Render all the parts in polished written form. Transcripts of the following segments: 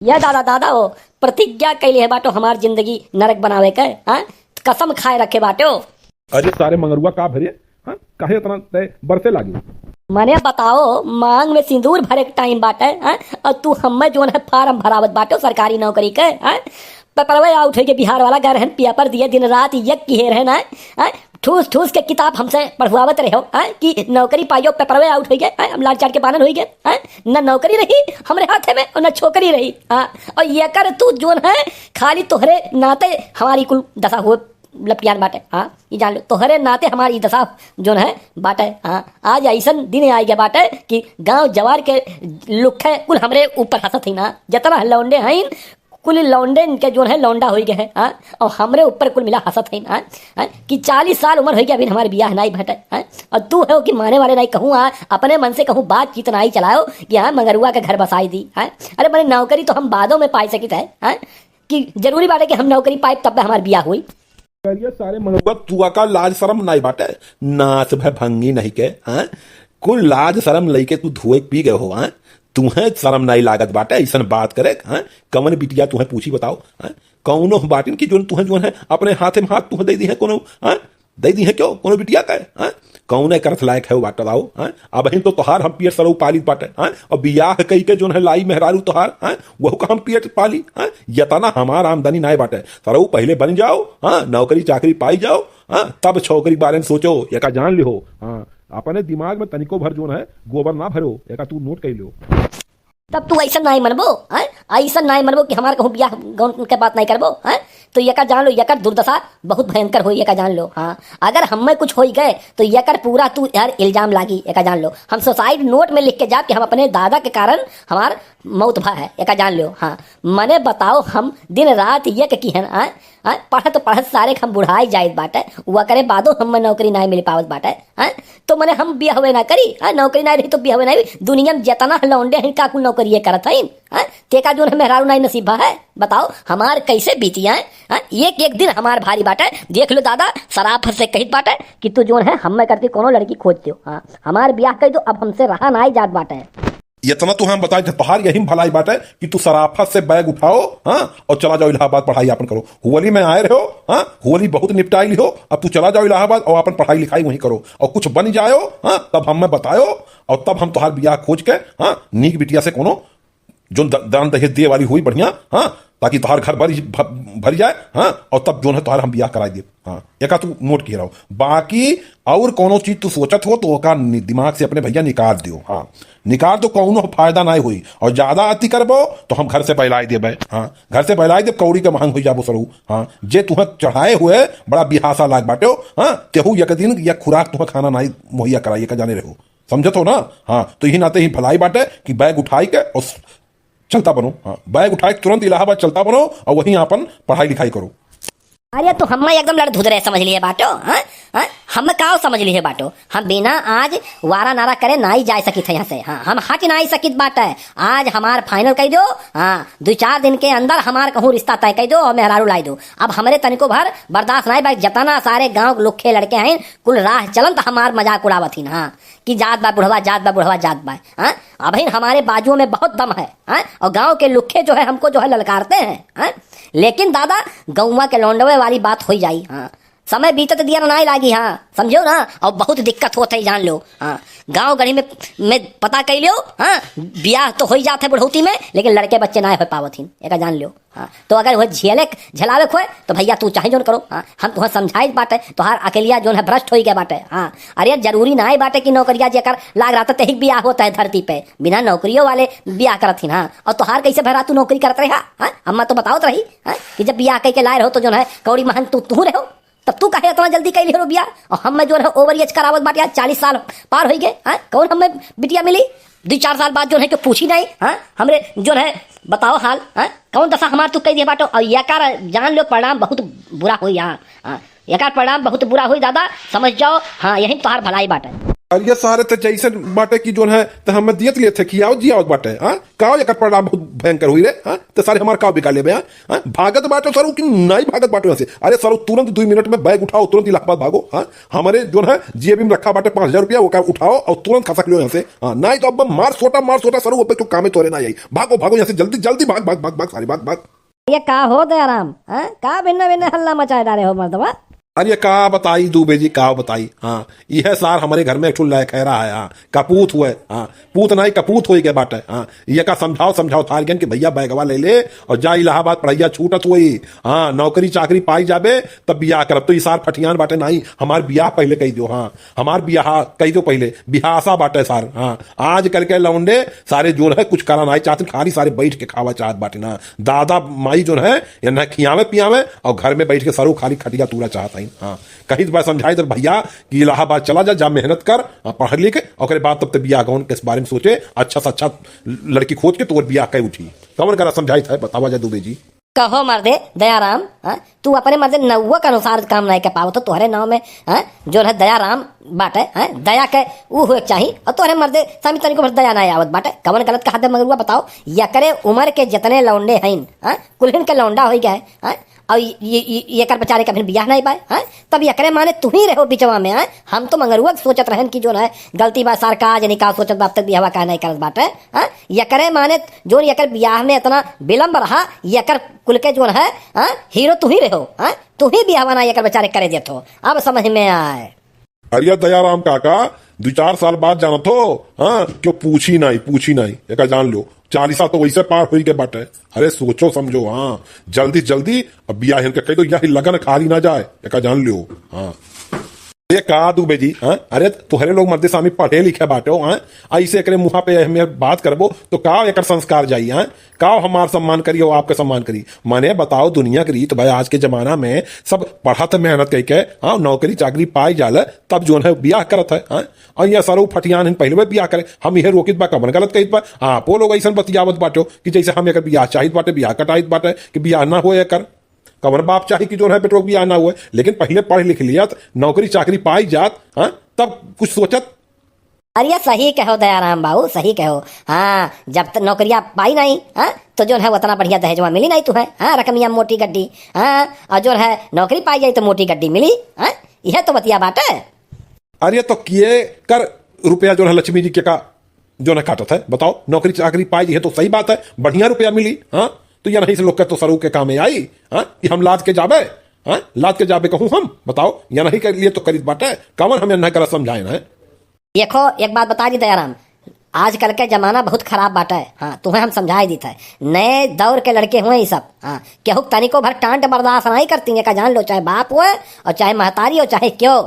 या दादा दादा हो प्रतिज्ञा कैले है बाटो हमार जिंदगी नरक बनावे के। हाँ, कसम खाए रखे बाटो। अरे सारे मंगरुआ का भरे। हाँ, काहे इतना तय बरसे लागी। मने बताओ मांग में सिंदूर भरे के टाइम बाटे। हाँ, और तू हमें जो है फार्म भरावत बाटो सरकारी नौकरी के। हाँ, पेपरवे आउट हो के बिहार वाला गए रहन पेपर दिए दिन रात यक किए रहन। हाँ, ठूस ठूस के किताब हमसे पढ़वावत रहे हो। हाँ, कि नौकरी पाइयो पेपरवे आउट हो गए। हाँ, हम लाल चाट के बानर हो गए। हाँ, न नौकरी रही हमरे हाथे में और न छोकरी रही। हाँ, और ये कर तू जो है खाली तोहरे नाते हमारी कुल दशा हुए लपटियान बाटे। हाँ, ये जान लो तोहरे नाते हमारी दशा जो है बाटे। हाँ, आज ऐसा दिन आ गया बाटे कि गांव जवार के लुखे कुल हमरे ऊपर हंसत ही ना। जितना लौंडे हैं कुल लौंडे के जो है लौंडा हो गए हैं। हाँ, और हमरे ऊपर कुल मिला हंसत है। हाँ, हाँ, कि 40 साल उम्र हो गया अभी हमारे बियाह नहीं भटे। हाँ, और तू है कि माने वाले नहीं कहूँ। हाँ, अपने मन से कहूँ बातचीत नहीं चलाओ कि हाँ मंगरुआ का घर बसाई दी। हाँ, अरे मैंने नौकरी तो हम बादों में पाई सकित है। हाँ, कि जरूरी बात है कि हम नौकरी पाए तब हमारी बियाह हुई। सारे मंगरुआ तुआ का लाज शरम नहीं बाटे। नाच भय भंगी नहीं के। हाँ, कुल लाज शरम लई के तू धुए पी गए हो। हाँ, तुम्हें शर्म नहीं लागत बाटे ऐसा बात करे। हाँ, कमन बिटिया तुम्हें पूछी बताओ। हाँ, कौनो बाटिन की जो तुम्हें जो है अपने हाथे में हाथ तुम्हें दे दी है कोनो। हाँ, दे दी है क्यों कोनो बिटिया का। हाँ, कौन करथ लायक है वो बात बताओ। हाँ, अब तो तोहार हम पियर सरऊ पाली बाटे। हाँ, और बियाह कई के जो है लाई मेहरारू तोहार। हाँ, वह का हम पियर पाली। हाँ, यतना हमार आमदनी नहीं बाटे सरऊ पहले बन जाओ। हाँ, नौकरी चाकरी पाई जाओ। हाँ, तब छोकरी बारे में सोचो या जान लिहो। हाँ, अपने दिमाग में तनिको भर जो है गोबर ना भरो या तू नोट कर लो। तब तू ऐसा नहीं मनबो। ऐसा नहीं मनबो कि हमारे कहूँ बियाह के बात नहीं करबो। हाँ, तो यका जान लो यकर दुर्दशा बहुत भयंकर हो यका जान लो। हाँ, अगर हमें कुछ हो गए तो यकर पूरा तू यार इल्जाम लागी यका जान लो। हम सुसाइड नोट में लिख के जा कि हम अपने दादा के कारण हमार मौत भा है यका जान लो। हाँ, मने बताओ हम दिन रात यक की है। हाँ, पढ़त पढ़त सारे हम बुढ़ाई जायत बाटे हुआ करे बादो हमें नौकरी नहीं मिल पावत बाटे। हाँ, तो मने हम बियाह हुए ना करी। हाँ, नौकरी नहीं रही तो बियाह हुए नहीं। दुनिया में जितना लौंडे हैं का कुल नौकरी ये करत है। हाँ, तेका जो है मेहरारू नहीं नसीबा है। बताओ हमार कैसे बीतिया है। हाँ, एक एक दिन हमार भारी बाटे। देख लो दादा सराफत से कहित बाटे कि तू जो है हमें करती कोनो लड़की खोजती हो। हाँ, हमार बियाह कही दो अब हमसे रहा ना जात बाटे। इतना तो हम बताए तोहार यही भलाई बात है कि तू सराफत से बैग उठाओ। हाँ, और चला जाओ इलाहाबाद पढ़ाई अपन करो। हुवली में आए रहो। हाँ, हुवली बहुत निपटाई लिहो। अब तू चला जाओ इलाहाबाद और अपन पढ़ाई लिखाई वहीं करो और कुछ बन जाओ। हाँ, तब हमें बताओ और तब हम तुहार बियाह खोज के हाँ नीक बिटिया से कोनो जो दान दहेज दिए वाली हुई बढ़िया। हाँ, ताकि तुहार घर भर जाए। हाँ, और तब जो है तुहार हम बियाह कराई दे। हाँ, एक तू नोट किए रहो। बाकी और कोनो चीज तू सोचत हो तो ओका दिमाग से अपने भैया निकाल दियो। हाँ, निकाल तो कौनो फायदा नहीं हुई और ज्यादा अति करबो तो हम घर से बहलाई देबे। हाँ, घर से बहलाई दे कौड़ी के महंग हो जाबो सरू। हाँ, जे तुम्हें चढ़ाए हुए बड़ा बिहासा लाग बाटे। हाँ, तेहू एक दिन या खुराक तुम्हें खाना नहीं मुहैया कराइए का जाने रहो। समझत हो ना। हाँ, तो यही नाते ही भलाई बाटे कि बैग उठाई के और चलता बनो। हाँ, बैग उठाए तुरंत इलाहाबाद चलता बनो और वहीं अपन पढ़ाई लिखाई करो। अरे तो हम एकदम लड़ धुधरे समझ लिए बाटो। हाँ, हाँ, हम का समझ लिए बाटो। हम बिना आज वारा नारा करे ना ही जा सकित है यहाँ से। हाँ, हम हट ना ही सकित बाटे। आज हमार फाइनल कह दो। हाँ, 2-4 दिन के अंदर हमार कहूँ रिश्ता तय कह दो और मेहरारू लाई दो। अब हमारे तनिको भर बर्दाश्त नहीं भाई। जतना सारे गाँव लुखे लड़के हैं कुल राह चलन तो हमार मजाक उड़ावत ही ना। हाँ, कि जात बा बुढ़वा जात बा बुढ़वा जात बा। हाँ, अब हमारे बाजुओं में बहुत दम है। हाँ, और गाँव के लुखे जो है हमको जो है ललकारते हैं। हाँ, लेकिन दादा गौवा के लौंडवे वाली बात हो जाई। हाँ, समय बीतत दिया ना लागी। हाँ, समझो ना। और बहुत दिक्कत होता है जान लो। हाँ, गांव गढ़ी में पता कर लो। हाँ, ब्याह तो हो ही जाते बुढ़ौती में लेकिन लड़के बच्चे ना हो पावत हिन एक जान लो। हाँ, तो अगर वह झेलावे खोए तो भैया तू चाहे जो करो। हाँ, हम तुम्हें समझाई बाटे तोहार अकेलिया जो है भ्रष्ट हो गया बाटे। हाँ, अरे जरूरी ना है बाटे कि नौकरिया जेकर लाग रहा था एक ब्याह होता है धरती पे बिना नौकरियों वाले ब्याह करत हिन। हाँ, और तोहार कैसे भरा तू नौकरी करत रहे। हाँ, अम्मा तो बताओ रही। हाँ, कि जब ब्याह कह के लाए रहो तो जो है कौड़ी महंग तू रहो तब तू कहे इतना जल्दी कह लियो बिया। और हम जो है ओवर एज करावत बाटे 40 साल पार हो गए। हाँ, कौन हमें बिटिया मिली 2-4 साल बाद जो है कि पूछी नहीं। हाँ, हमरे जो है बताओ हाल। हाँ, कौन दशा हमार तू कह दिए बाटो। और यकार जान लो परिणाम बहुत बुरा हुई। हाँ, यकार परिणाम बहुत बुरा हुई दादा समझ जाओ। हाँ, यही तोहार भलाई बाटे। और ये सारे तो जैसे बाटे की जो है तो हमें दियत लिए थे खियाओ जियाओ बाटे हाँ काओ एक परिणाम बहुत भयंकर हुई रे हाँ तो सारे हमारे काव बिका ले हाँ भागत बाटे सर कि नहीं भागत बाटे से अरे सर तुरंत 2 मिनट में बैग उठाओ तुरंत इलाहाबाद भागो हाँ हमारे जो है जेबी में रखा बाटे 5,000 रुपया वो उठाओ और तुरंत खसक लो यहाँ से हाँ नहीं तो अब मार सोटा सर वो पे तो कामे तोरे ना यही भागो भागो यहाँ से जल्दी जल्दी भाग भाग भाग भाग सारी भाग भाग। ये का हो दयाराम का भिन्न भिन्न हल्ला मचाए डाले हो मर्दवा। अरे का बताई दूबे जी का बताई हाँ यह सार हमारे घर में एक ठुल्ला कह रहा है हाँ कपूत हुए हाँ पूत नहीं कपूत हुई के बात है हाँ ये का समझाओ थार कि भैया बैगवा ले ले और जा इलाहाबाद पढ़ैया छूटत हुई हाँ नौकरी चाकरी पाई जाबे तब बियाह करब तो सार फटियान बाटे नहीं हमार बियाह पहले कही दो हाँ हमार बियाह कही दो पहले बिहासा बाटे सार हाँ आज करके लौंडे सारे जो है कुछ करा नहीं चाहते खाली सारे बैठ के खावा चाहत बाटे ना दादा माई जो है या न खियावे पियावे और घर में बैठ के सरू खाली खटिया तूरा चाहता हाँ कहीं तो बार समझाई तो भैया कि इलाहाबाद चला जा मेहनत कर पढ़ लिख और बाद तब तक बियाह कौन किस बारे में सोचे अच्छा से अच्छा लड़की खोज के तो बियाह कहीं उठी कौन करा समझाई था बतावा जा दुबे जी। कहो मर्दे दयाराम तू अपने मर्दे नौवा के अनुसार काम नहीं कर पाओ तो तुम्हारे नाव में जो है दयाराम बाटे दया के ऊ हुए चाहिए और तुम्हारे मर्दे स्वामी तनिको भर दया नहीं आवत बाटे कवन गलत कहा दे मगरुआ बताओ यकरे उम्र के जितने लौंडे हैं कुलहिन के लौंडा हो गए और ये कर बेचारे का फिर बियाह नहीं पाए तब यकरे माने तू ही रहो बिचवा में हम तो मंगरुआ सोचत रहन की जो है गलती बात सरकार निकाह सोचत बाप तक बियाह का नहीं करत बाटे यकरे माने जो यकर बियाह में इतना विलंब रहा यकर कुल के जो है हीरो तू ही रहो तू ही बियाह ना यकर बेचारे करे देतो अब समझ में आए। अरे दयाराम काका 2-4 साल बाद जाना तो हाँ क्यों पूछी नहीं एक जान लो 40 साल तो वैसे पार हुई के बाटे अरे सोचो समझो हाँ जल्दी अब बियाह इनके कही तो यही लगन खाली ना जाए एक जान लो हाँ ये कहा दुबे जी हाँ अरे तुहरे लोग मर्दे सामी पढ़े लिखे बाटे हो हाँ ऐसे एक मुहा पे हमें बात करबो तो का एक संस्कार जाइए हाँ का हमार सम्मान करिए और आपका सम्मान करी माने बताओ दुनिया की रीत भाई आज के जमाना में सब पढ़त मेहनत करके हाँ नौकरी चाकरी पाई जाल तब जो है बियाह करत है हाँ और यह सारो फटियान पहले बियाह करे हम यह रोकित बा कमन गलत कहित बा आप लोग ऐसा बतियावत बाटो कि जैसे हम एक बियाह चाहित बाटे बियाह कटाइत बाटे कि बियाह ना हो कर कमर बाप चाहिए कि जो है पेट्रोल भी आना हुआ लेकिन पहले पढ़ लिख लिया नौकरी चाकरी पाई जात हाँ तब कुछ सोचत। अरे सही कहो दयाराम बाबू सही कहो हाँ जब तक नौकरियां पाई नहीं तो जो है उतना बढ़िया दहेजवा मिली नहीं तू है रकमिया मोटी गड्डी और जो है नौकरी पाई जाए तो मोटी गड्डी मिली यह तो बतिया बात है। अरे तो किए कर रुपया जो है लक्ष्मी जी के का जो है काटत है बताओ नौकरी चाकरी पाई है तो सही बात है बढ़िया रुपया मिली हाँ तो यह नहीं से लोग तो सरू के काम में आई कि हम लाद के जाबे कहूँ हम बताओ या नहीं के लिए तो करीब बात है कवन हम नहीं कर समझाए ना। देखो एक बात बता दी दयाराम आजकल के जमाना बहुत खराब बाटा है हाँ तुम्हें हम समझाई दी था नए दौर के लड़के हुए ये सब केहू तनिको भर टांट बर्दाश्त नहीं करती है का जान लो चाहे बाप हुए और चाहे महतारी हो चाहे क्यों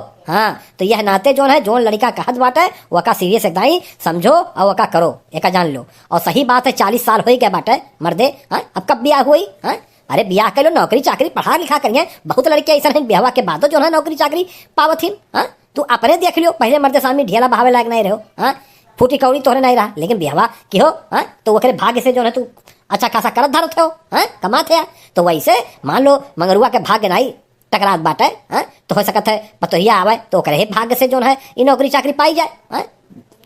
तो यह नाते जो है जोन लड़का कहत बाटा है वका सीरियस एकदम समझो और वका करो एक जान लो और सही बात है 40 साल हो गया बाटा है मर्दे अब कब ब्याह हुई अरे ब्याह कर लो नौकरी चाकरी पढ़ा लिखा करिए बहुत लड़के ऐसा है ब्याह के बाद जो है नौकरी चाकरी पावत ही तू अपने देख लियो पहले मर्दे सामने ढेला बहावे लायक नहीं रहो फूटी कौड़ी तोहरे नहीं रहा लेकिन ब्याह की हो तो वो भाग्य से जो है तू अच्छा खासा करत धरत हो कमाते है तो वैसे मान लो मंगरुआ के भाग्य नहीं टकरात बाटे तो हो सकता है पतोहिया आवे तो करे भाग्य से जो है ये नौकरी चाकरी पाई जाए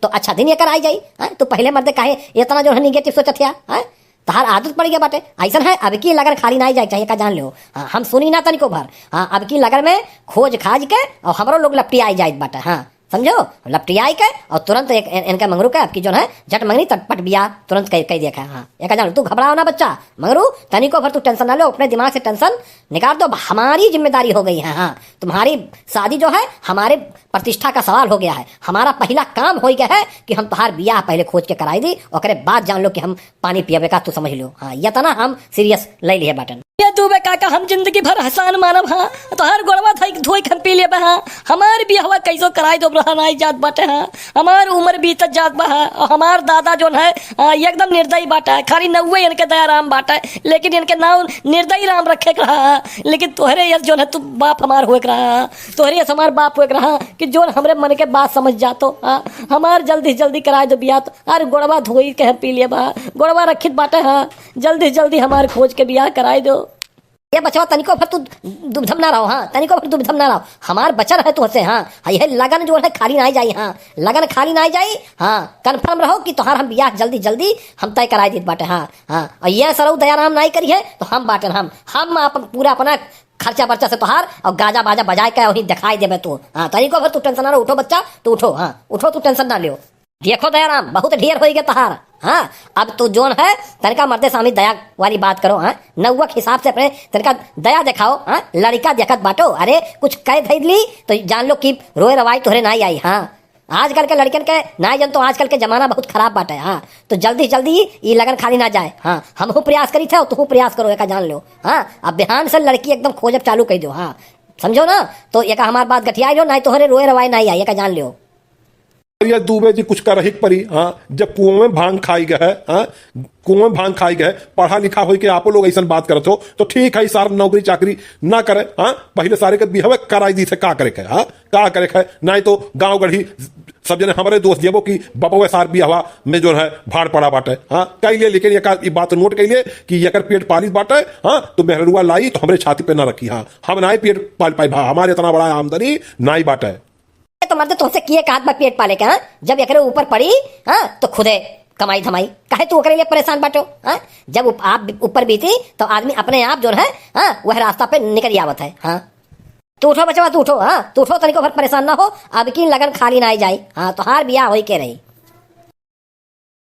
तो अच्छा दिन ये कर आई जाए तो पहले मर्दे काहे इतना जो है निगेटिव सोचत है तहार आदत पड़ गया बाटे ऐसा है अब की लगन खाली नहीं जाए चाहिए का जान लो हम सुनी ना तनिको भर अब की लगन में खोज खाज के और हमरो लोग लपटी आई जाए बाटे समझो लपटी आई के और तुरंत एक इनका मंगरू का आपकी जो है झट मंगनी तटपट बिया तुरंत कह देखा एक जान तू घबराओ ना बच्चा मंगरू तनिको भर तू टेंशन ना लो अपने दिमाग से टेंशन निकाल दो हमारी जिम्मेदारी हो गई है तुम्हारी शादी जो है हमारे प्रतिष्ठा का सवाल हो गया है हमारा पहला काम हो गया है कि हम तुम्हार बियाह पहले खोज के कराई दी और बाद जान लो कि हम पानी पियाबे का तू समझ लो ये तना हम सीरियस ले लिए बाटन ये तू बे काका हम जिंदगी भर हसान मानब तो हर गोड़वा धोई खन पी ले हमार बियाहवा कैसो कराई दो रहा नहीं जात बाटे हमार उम्र बीतत जात बा और हमार दादा जो है एकदम निर्दयी बाटा है खाली 90 इनके दयाराम बाटा है लेकिन इनके नाम निर्दयी राम रखे रहा लेकिन तोहरे यस जो है तू बाप हमार हुए रहा तोहरे यस हमार बाप हुए रहा कि जो हमरे मन के बात समझ जातो हमार जल्दी कराए दो बियाह तो अरे गोड़वा धोई के पी लिए बा गोड़वा रखित बाटे जल्दी हमार खोज के बियाह कराई दो। ये बचवा तनिको भर तू दुबधम ना रहो, हाँ तनिको भर दुबधम ना रहो, हमार बचन है तुहसे, हाँ यह लगन जो है खाली ना जाई, हाँ लगन खाली ना जाई, हाँ कन्फर्म रहो कि तोहार हम बियाह जल्दी जल्दी हम तय कराई देत बाटे, हाँ हाँ और यह सरऊ दयाराम नहीं करी है तो हम बाटन हम अपन पूरा अपना खर्चा बर्चा से तोहार और गाजा बाजा बजाए के वही दिखाई देवे तू, हाँ तनिको भर तू टेंशन ना लो, उठो बच्चा तू उठो, हाँ उठो तू टेंशन ना लियो। देखो दयाराम बहुत ढेर हो गया तहार, हाँ अब तू जोन है तनिका मर्दे सामी दया वाली बात करो, हाँ नौवा के हिसाब से अपने तनिका दया दिखाओ, हाँ लड़का देखत बाटो, अरे कुछ कह धैर ली तो जान लो कि रोए रवाई तोहरे नहीं आई, हाँ आजकल के लड़कन के ना जन तो आजकल के जमाना बहुत खराब बाटे, हाँ तो जल्दी जल्दी ये लगन खाली ना जाए, हाँ हम प्रयास करी थे तू प्रयास करो, एक जान लो, हाँ अब बिहान से लड़की एकदम खोजब चालू कर दो, हाँ समझो ना, तो एक हमार बात गठिया लो नहीं तोहरे रोए रवाई नहीं आई, एक जान लो। या दुबे जी कुछ कर ही परी, हाँ जब कुएं में भांग खाई गए, हाँ कुएं में भांग खाई गए, पढ़ा लिखा हो के आप लोग ऐसा बात करत हो तो ठीक है, सार नौकरी चाकरी ना करे, हाँ पहले सारे के बिहवे कराई दी से का करे के, हाँ का करे के, नहीं तो गांव गढ़ी सब जने हमारे दोस्त जेबो कि बपवे सार बिहवा में जो है भाड़ पड़ा बाटे, हाँ कह लिए, लेकिन ये बात नोट कर लिए कि यकर पेट पालिस बाटे, हाँ तो मेहरुआ लाई तो हमरे छाती पे ना रखी, हाँ हम ना पेट पाल पाई, हमारे इतना बड़ा आमदनी ना ही बाटे। तो मर्द तुमसे किए कहा मैं पेट पाले के, हाँ जब एकरे ऊपर पड़ी, हाँ तो खुदे कमाई धमाई काहे तू ओकरे लिए परेशान बाटो, हाँ जब आप ऊपर बीती तो आदमी अपने आप जो है, हाँ वह रास्ता पे निकल आवत है, हाँ तू उठो बचवा तू उठो, हाँ तू उठो तनिको भर परेशान ना हो, अब की लगन खाली ना जाई, हाँ तो हार बियाह होई के रही।